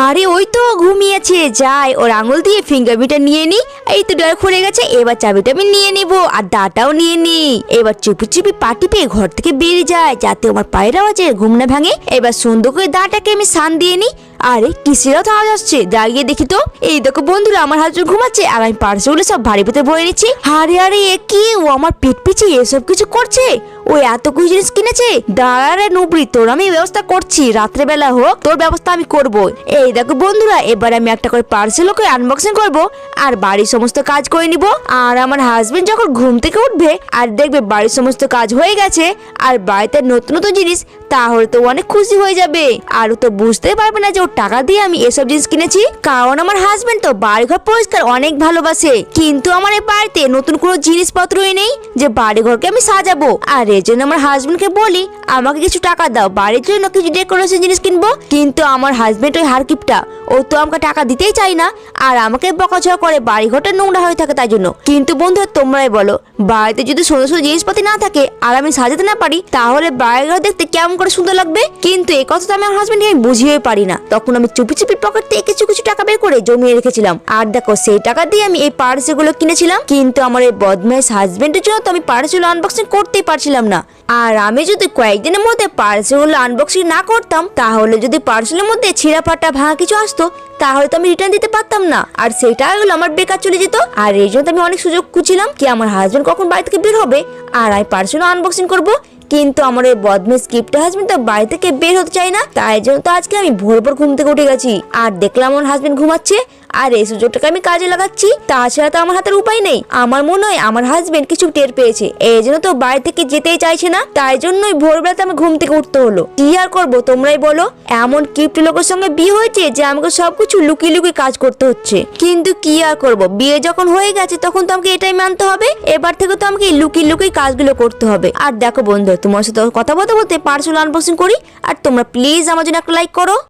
আরে ওই তো ঘুমিয়েছে, যাই ওর আঙুল দিয়ে ফিঙ্গারপ্রিন্টটা নিয়ে নি। এই তো ডয়ার খুলে গেছে, এবার চাবিটা আমি নিয়ে নিব আর দাটাও নিয়ে নি। এবার চুপি চুপি পাটি পেয়ে ঘর থেকে বেরিয়ে যায় যাতে আমার পায়ের আওয়াজে ঘুম না ভাঙে। এবার সুন্দর করে দাটাকে আমি সান দিয়ে নি। আরে কিসেরও তো আওয়াজ আসছে, দাঁড়িয়ে দেখি তো। এই দেখো বন্ধুরা, আমার হাজবেন্ড ঘুমাচ্ছে আর আমি পার্সেলগুলো সব ভারী পেতে বয়ে নিচ্ছি। আরে আরে এ কি, ও আমার পেট পিছিয়ে এসব কিছু করছে? ও এত কিছু জিনিস কিনেছে। দাঁড়ারে নুবরি, তোর আমি ব্যবস্থা করছি, রাত্রেবেলা হোক তোর ব্যবস্থা আমি করব। এই দেখো বন্ধুরা, এবার আমি একটা করে পার্সেলকে আনবক্সিং করব আর বাড়ির সমস্ত কাজ করে নিব। আর আমার হাজবেন্ড যখন ঘুম থেকে উঠবে আর দেখবে বাড়ির সমস্ত কাজ হয়ে গেছে আর বাড়িতে নতুন নতুন জিনিস, তাহলে তো অনেক খুশি হয়ে যাবে। আর ও তো বুঝতে পারবে না যে ওর টাকা দিয়ে আমি এসব জিনিস কিনেছি, কারণ আমার হাজবেন্ড তো বাড়িঘর পরিষ্কার অনেক ভালোবাসে। কিন্তু আমার এই বাড়িতে নতুন কোনো জিনিসপত্রই নেই যে বাড়িঘরকে আমি সাজাবো। আর এই জন্য আমার হাজবেন্ডকে বলি আমাকে কিছু টাকা দাও, বাড়ির জন্য কিছু ডেকোরেশন জিনিস কিনবো। কিন্তু আমার হাজবেন্ড ওই হারকিপটা, ও তো আমাকে টাকা দিতেই চাই না আর আমাকে বকাঝকা করে বাড়িঘরটা নোংরা হয়ে থাকে তাই জন্য। কিন্তু বন্ধু তোমরাই বলো, বাড়িতে যদি সুন্দর সুন্দর জিনিসপাতি না থাকে আর আমি সাজাতে না পারি, তাহলে বাড়িঘর দেখতে কেমন করে সুন্দর লাগবে? কিন্তু এই কথা তো আমি আমার হাজবেন্ডকে আমি বুঝিয়েই পারি না। তখন আমি চুপি চুপি পকেট থেকে কিছু কিছু টাকা বের করে জমিয়ে রেখেছিলাম। আর দেখো সেই টাকা দিয়ে আমি এই পার্সেলগুলো কিনেছিলাম। কিন্তু আমার এই বদমাইশ হাজবেন্ডের জন্য তো আমি পার্সেল আনবক্সিং করতেই পারছিলাম না। আর আমি যদি কয়েকদিনের মধ্যে পার্সেলগুলো আনবক্সিং না করতাম, তাহলে যদি পার্সেলের মধ্যে ছিঁড়া ফাটা ভাঙা কিছু আসতো, তাহলে তো আমি রিটার্ন দিতে পারতাম না আর সেই টাকাগুলো আমার বেকার চলে যেত। আর এই জন্য আমি অনেক সুযোগ খুঁজছিলাম কি আমার হাজবেন্ড কখন বাড়ি থেকে বের হবে আর আমি পার্সেল আনবক্সিং করব। কিন্তু আমার এই বদমাইশ কিপটা হাজবেন্ড তো বাড়ি থেকে বের হতে চায় না, তাই জন্য তো আজকে আমি ভোর ভোর ঘুম থেকে উঠে গেছি আর দেখলাম আমার হাজবেন্ড ঘুমাচ্ছে আর এই সুযোগটাকে আমি কাজে লাগাচ্ছি। তাছাড়া তো আমার হাতের উপায় নেই। আমার মনে হয় আমার হাজবেন্ড কিছু টের পেয়েছে, এই জন্য তো বাড়ি থেকে যেতেই চাইছে না, তাই জন্যই ভোরবেলাতে আমি ঘুম থেকে উঠতে হলো। কি আর করবো তোমরাই বলো, এমন কিপ্ট লোকের সঙ্গে বিয়ে হয়েছে যে আমাকে সবকিছু লুকিয়ে লুকিয়ে কাজ করতে হচ্ছে। কিন্তু কি আর করবো, বিয়ে যখন হয়ে গেছে তখন তো আমাকে এটাই মানতে হবে। এবার থেকে তো আমাকে লুকিয়ে লুকিয়ে কাজগুলো করতে হবে। আর দেখো বন্ধু, তোমার সাথে কথা বলতে বলতে পার্সেল আনবক্সিং করি, আর তোমরা প্লিজ আমার জন্য একটা লাইক করো।